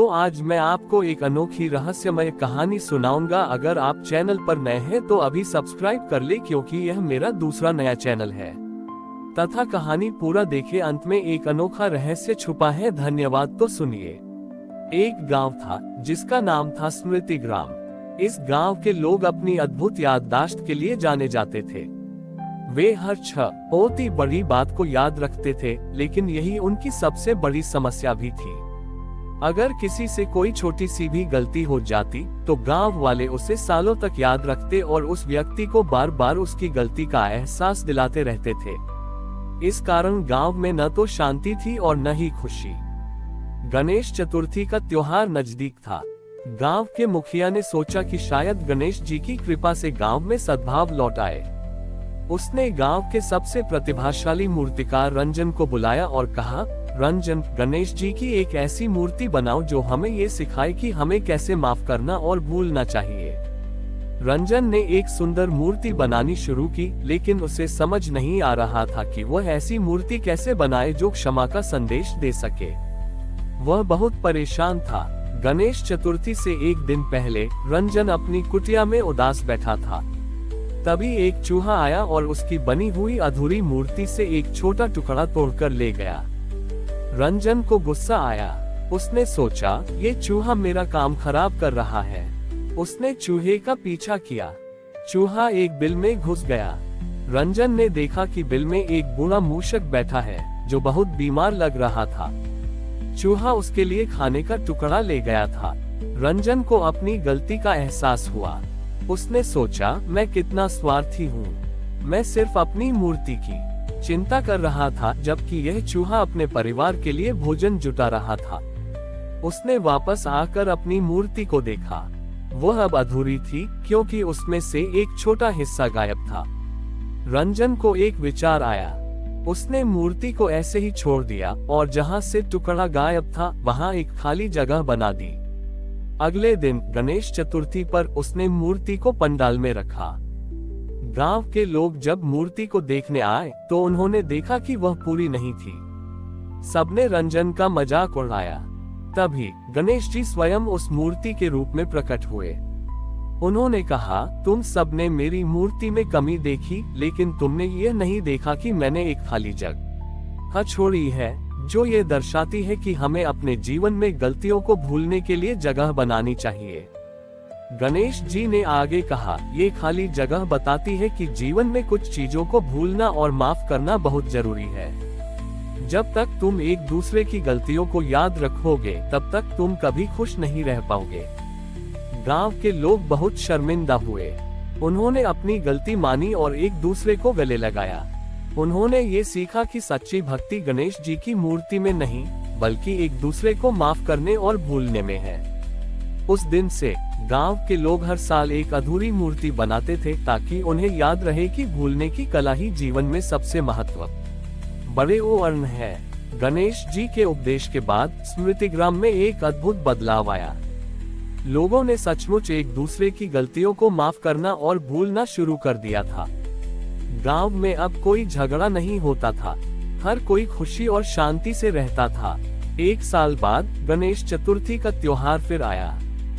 तो आज मैं आपको एक अनोखी रहस्यमय कहानी सुनाऊंगा। अगर आप चैनल पर नए हैं तो अभी सब्सक्राइब कर ले, क्योंकि यह मेरा दूसरा नया चैनल है। तथा कहानी पूरा देखे, अंत में एक अनोखा रहस्य छुपा है। धन्यवाद। तो सुनिए। एक गांव था जिसका नाम था स्मृति ग्राम। इस गांव के लोग अपनी अद्भुत याददाश्त के लिए जाने जाते थे। वे हर बहुत ही बड़ी बात को याद रखते थे, लेकिन यही उनकी सबसे बड़ी समस्या भी थी। अगर किसी से कोई छोटी सी भी गलती हो जाती तो गांव वाले उसे सालों तक याद रखते और उस व्यक्ति को बार बार उसकी गलती का एहसास दिलाते रहते थे। इस कारण गांव में न तो शांति थी और न ही खुशी। गणेश चतुर्थी का त्योहार नजदीक था। गांव के मुखिया ने सोचा कि शायद गणेश जी की कृपा से गांव में सद्भाव लौट आए। उसने गांव के सबसे प्रतिभाशाली मूर्तिकार रंजन को बुलाया और कहा, रंजन, गणेश जी की एक ऐसी मूर्ति बनाओ जो हमें ये सिखाए कि हमें कैसे माफ करना और भूलना चाहिए। रंजन ने एक सुंदर मूर्ति बनानी शुरू की, लेकिन उसे समझ नहीं आ रहा था कि वह ऐसी मूर्ति कैसे बनाए जो क्षमा का संदेश दे सके। वह बहुत परेशान था। गणेश चतुर्थी से एक दिन पहले रंजन अपनी कुटिया में उदास बैठा था। तभी एक चूहा आया और उसकी बनी हुई अधूरी मूर्ति से एक छोटा टुकड़ा तोड़कर ले गया। रंजन को गुस्सा आया। उसने सोचा, ये चूहा मेरा काम खराब कर रहा है। उसने चूहे का पीछा किया। चूहा एक बिल में घुस गया। रंजन ने देखा कि बिल में एक बूढ़ा मूषक बैठा है जो बहुत बीमार लग रहा था। चूहा उसके लिए खाने का टुकड़ा ले गया था। रंजन को अपनी गलती का एहसास हुआ। उसने सोचा, मैं कितना स्वार्थी हूँ। मैं सिर्फ अपनी मूर्ति की चिंता कर रहा था, जबकि यह चूहा अपने परिवार के लिए भोजन जुटा रहा था। उसने वापस आकर अपनी मूर्ति को देखा। वह अब अधूरी थी, क्योंकि उसमें से एक छोटा हिस्सा गायब था। रंजन को एक विचार आया। उसने मूर्ति को ऐसे ही छोड़ दिया और जहां से टुकड़ा गायब था वहां एक खाली जगह बना दी। अगले दिन गणेश चतुर्थी पर उसने मूर्ति को पंडाल में रखा। गांव के लोग जब मूर्ति को देखने आए तो उन्होंने देखा कि वह पूरी नहीं थी। सबने रंजन का मजाक उड़ाया। तभी गणेश जी स्वयं उस मूर्ति के रूप में प्रकट हुए। उन्होंने कहा, तुम सबने मेरी मूर्ति में कमी देखी, लेकिन तुमने ये नहीं देखा कि मैंने एक खाली जगह छोड़ी है, जो ये दर्शाती है कि हमें अपने जीवन में गलतियों को भूलने के लिए जगह बनानी चाहिए। गणेश जी ने आगे कहा, ये खाली जगह बताती है कि जीवन में कुछ चीजों को भूलना और माफ करना बहुत जरूरी है। जब तक तुम एक दूसरे की गलतियों को याद रखोगे, तब तक तुम कभी खुश नहीं रह पाओगे। गांव के लोग बहुत शर्मिंदा हुए। उन्होंने अपनी गलती मानी और एक दूसरे को गले लगाया। उन्होंने ये सीखा कि सच्ची भक्ति गणेश जी की मूर्ति में नहीं, बल्कि एक दूसरे को माफ करने और भूलने में है। उस दिन से गांव के लोग हर साल एक अधूरी मूर्ति बनाते थे, ताकि उन्हें याद रहे कि भूलने की कला ही जीवन में सबसे महत्वपूर्ण है। गणेश जी के उपदेश के बाद स्मृति ग्राम में एक अद्भुत बदलाव आया। लोगों ने सचमुच एक दूसरे की गलतियों को माफ करना और भूलना शुरू कर दिया था। गांव में अब कोई झगड़ा नहीं होता था। हर कोई खुशी और शांति से रहता था। एक साल बाद गणेश चतुर्थी का त्योहार फिर आया।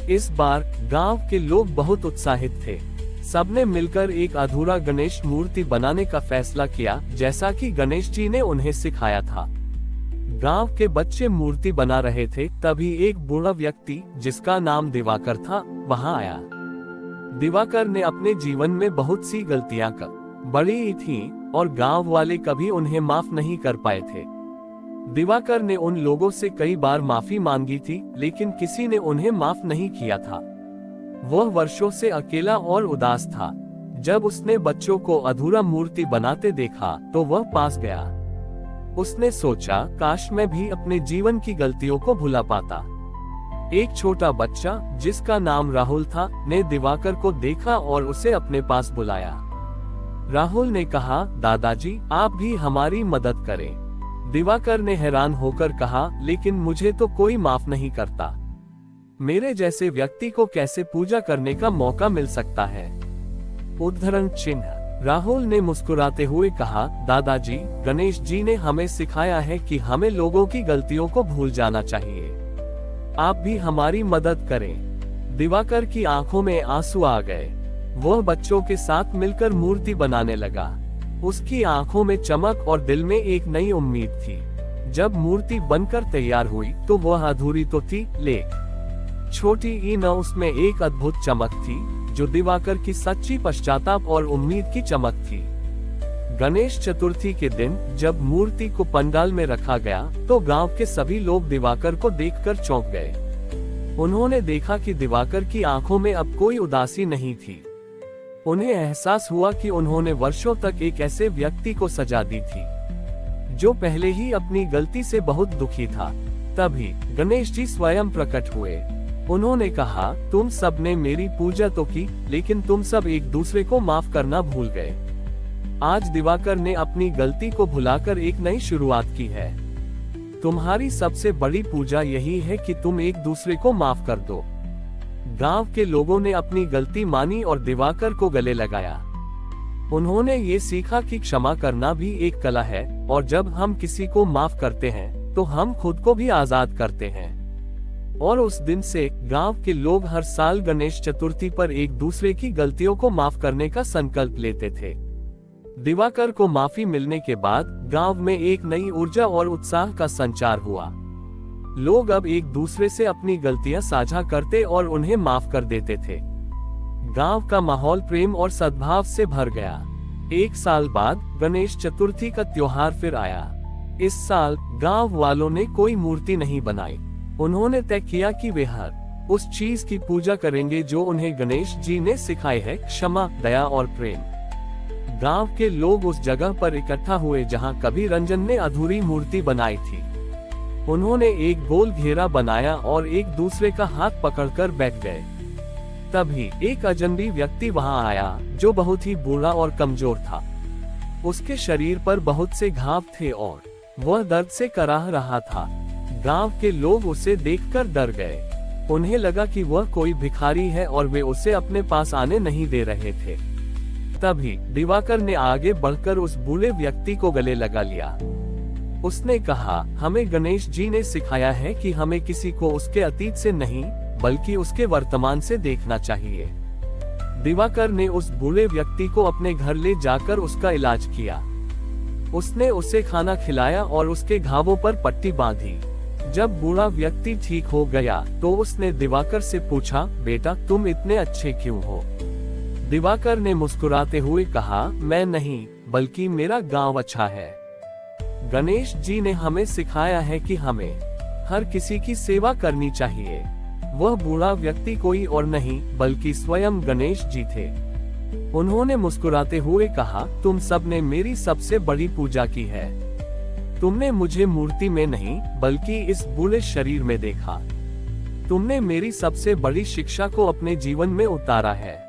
इस बार गांव के लोग बहुत उत्साहित थे। सबने मिलकर एक अधूरा गणेश मूर्ति बनाने का फैसला किया, जैसा कि गणेश जी ने उन्हें सिखाया था। गांव के बच्चे मूर्ति बना रहे थे, तभी एक बूढ़ा व्यक्ति जिसका नाम दिवाकर था वहां आया। दिवाकर ने अपने जीवन में बहुत सी गलतियां बड़ी थीं और गांव वाले कभी उन्हें माफ नहीं कर पाए थे। दिवाकर ने उन लोगों से कई बार माफी मांगी थी, लेकिन किसी ने उन्हें माफ नहीं किया था। वह वर्षों से अकेला और उदास था। जब उसने बच्चों को अधूरा मूर्ति बनाते देखा तो वह पास गया। उसने सोचा, काश मैं भी अपने जीवन की गलतियों को भुला पाता। एक छोटा बच्चा जिसका नाम राहुल था ने दिवाकर को देखा और उसे अपने पास बुलाया। राहुल ने कहा, दादाजी, आप भी हमारी मदद करें। दिवाकर ने हैरान होकर कहा, लेकिन मुझे तो कोई माफ नहीं करता। मेरे जैसे व्यक्ति को कैसे पूजा करने का मौका मिल सकता है? उद्धरण चिन्ह। राहुल ने मुस्कुराते हुए कहा, दादाजी, गणेश जी ने हमें सिखाया है कि हमें लोगों की गलतियों को भूल जाना चाहिए। आप भी हमारी मदद करें। दिवाकर की आंखों में आंसू आ गए। वह बच्चों के साथ मिलकर मूर्ति बनाने लगा। उसकी आंखों में चमक और दिल में एक नई उम्मीद थी। जब मूर्ति बनकर तैयार हुई तो वह अधूरी तो थी, लेकिन छोटी ही न उसमें एक अद्भुत चमक थी, जो दिवाकर की सच्ची पश्चाताप और उम्मीद की चमक थी। गणेश चतुर्थी के दिन जब मूर्ति को पंडाल में रखा गया तो गांव के सभी लोग दिवाकर को देखकर चौंक गए। उन्होंने देखा कि दिवाकर की आंखों में अब कोई उदासी नहीं थी। उन्हें एहसास हुआ कि उन्होंने वर्षों तक एक ऐसे व्यक्ति को सजा दी थी जो पहले ही अपनी गलती से बहुत दुखी था। तभी गणेश जी स्वयं प्रकट हुए। उन्होंने कहा, तुम सब ने मेरी पूजा तो की, लेकिन तुम सब एक दूसरे को माफ करना भूल गए। आज दिवाकर ने अपनी गलती को भुलाकर एक नई शुरुआत की है। तुम्हारी सबसे बड़ी पूजा यही है कि तुम एक दूसरे को माफ कर दो। गांव के लोगों ने अपनी गलती मानी और दिवाकर को गले लगाया। उन्होंने ये सीखा कि क्षमा करना भी एक कला है, और जब हम किसी को माफ करते हैं तो हम खुद को भी आजाद करते हैं। और उस दिन से गांव के लोग हर साल गणेश चतुर्थी पर एक दूसरे की गलतियों को माफ करने का संकल्प लेते थे। दिवाकर को माफी मिलने के बाद गांव में एक नई ऊर्जा और उत्साह का संचार हुआ। लोग अब एक दूसरे से अपनी गलतियां साझा करते और उन्हें माफ कर देते थे। गांव का माहौल प्रेम और सद्भाव से भर गया। एक साल बाद गणेश चतुर्थी का त्योहार फिर आया। इस साल गांव वालों ने कोई मूर्ति नहीं बनाई। उन्होंने तय किया कि वे हर उस चीज की पूजा करेंगे जो उन्हें गणेश जी ने सिखाई है, क्षमा, दया और प्रेम। गांव के लोग उस जगह पर इकट्ठा हुए जहां कभी रंजन ने अधूरी मूर्ति बनाई थी। उन्होंने एक गोल घेरा बनाया और एक दूसरे का हाथ पकड़कर बैठ गए। तभी एक अजनबी व्यक्ति वहां आया जो बहुत ही बूढ़ा और कमजोर था। उसके शरीर पर बहुत से घाव थे और वह दर्द से कराह रहा था। गांव के लोग उसे देखकर डर गए। उन्हें लगा कि वह कोई भिखारी है और वे उसे अपने पास आने नहीं दे रहे थे। तभी दिवाकर ने आगे बढ़कर उस बूढ़े व्यक्ति को गले लगा लिया। उसने कहा, हमें गणेश जी ने सिखाया है कि हमें किसी को उसके अतीत से नहीं बल्कि उसके वर्तमान से देखना चाहिए। दिवाकर ने उस बूढ़े व्यक्ति को अपने घर ले जाकर उसका इलाज किया। उसने उसे खाना खिलाया और उसके घावों पर पट्टी बांधी। जब बूढ़ा व्यक्ति ठीक हो गया तो उसने दिवाकर से पूछा, बेटा तुम इतने अच्छे क्यों हो? दिवाकर ने मुस्कुराते हुए कहा, मैं नहीं बल्कि मेरा गांव अच्छा है। गणेश जी ने हमें सिखाया है कि हमें हर किसी की सेवा करनी चाहिए। वह बूढ़ा व्यक्ति कोई और नहीं बल्कि स्वयं गणेश जी थे। उन्होंने मुस्कुराते हुए कहा, तुम सब ने मेरी सबसे बड़ी पूजा की है। तुमने मुझे मूर्ति में नहीं बल्कि इस बूढ़े शरीर में देखा। तुमने मेरी सबसे बड़ी शिक्षा को अपने जीवन में उतारा है।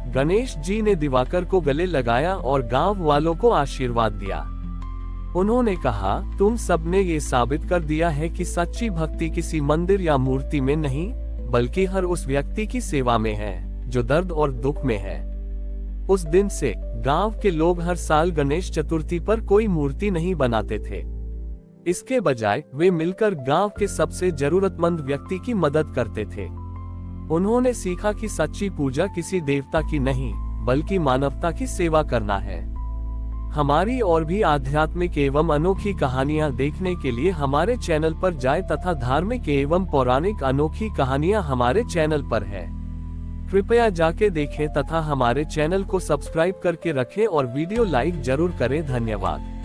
गणेश जी ने दिवाकर को गले लगाया और गांव वालों को आशीर्वाद दिया। उन्होंने कहा, तुम सबने ये साबित कर दिया है कि सच्ची भक्ति किसी मंदिर या मूर्ति में नहीं बल्कि हर उस व्यक्ति की सेवा में है जो दर्द और दुख में है। उस दिन से गांव के लोग हर साल गणेश चतुर्थी पर कोई मूर्ति नहीं बनाते थे। इसके बजाय वे मिलकर गांव के सबसे जरूरतमंद व्यक्ति की मदद करते थे। उन्होंने सीखा कि सच्ची पूजा किसी देवता की नहीं बल्कि मानवता की सेवा करना है। हमारी और भी आध्यात्मिक एवं अनोखी कहानियां देखने के लिए हमारे चैनल पर जाएं तथा धार्मिक एवं पौराणिक अनोखी कहानियां हमारे चैनल पर है। कृपया जाके देखें तथा हमारे चैनल को सब्सक्राइब करके रखें और वीडियो लाइक जरूर करें। धन्यवाद।